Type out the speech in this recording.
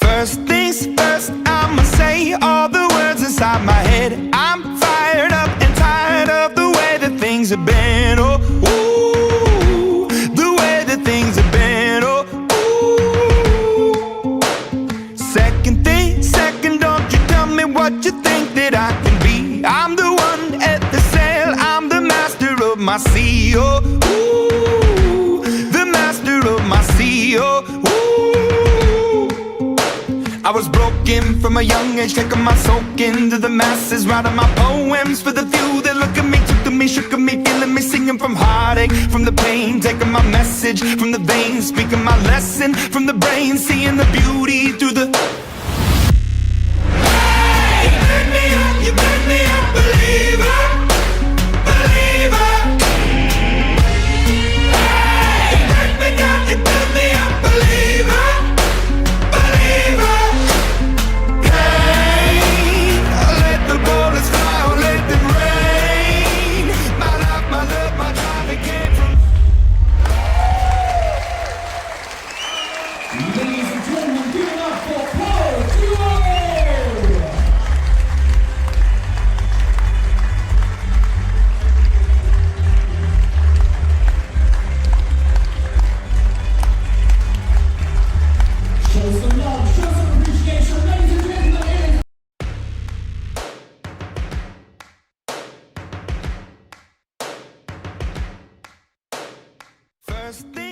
First things first, I'ma say all the words inside my head. I'm fired up and tired of the way that things have been. Oh, ooh, the way that things have been. Oh, ooh. Second thing, second, don't you tell me what you think that I can be. I'm the one at the sail, I'm the master of my sea. Oh, ooh, the master of my sea. Oh, ooh. I was broken from a young age, taking my soak into the masses, writing my poems for the few that look at me, took to me, shook at me, feeling me, singing from heartache, from the pain, taking my message from the veins, speaking my lesson from the brain, seeing the beauty through the... Hey, you made me up, you made me a believer, believer. Hey, you break me down, you build me up, believer, believer. Ladies and gentlemen, give it up for Paul Duo! Show some love, show some appreciation, ladies and gentlemen. First thing